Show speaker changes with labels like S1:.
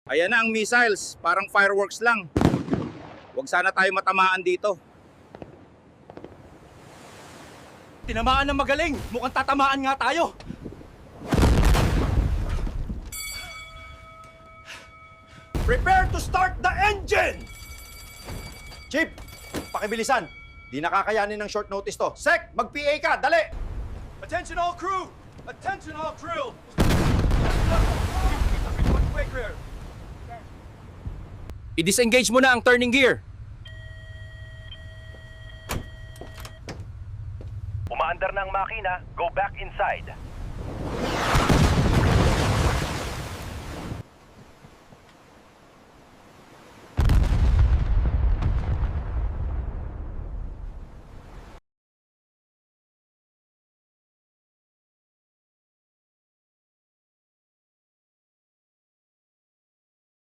S1: Ayan na ang missiles, parang fireworks lang. Huwag sana tayo matamaan dito.
S2: Tinamaan ng magaling! Mukhang tatamaan nga tayo! Prepare to start the engine! Chief, pakibilisan. Di nakakayanin ng short notice to. Sec, mag-PA ka, dali! Attention all crew! Attention all crew!
S1: I-disengage mo na ang turning gear.
S3: Umaandar na ang makina, go back inside.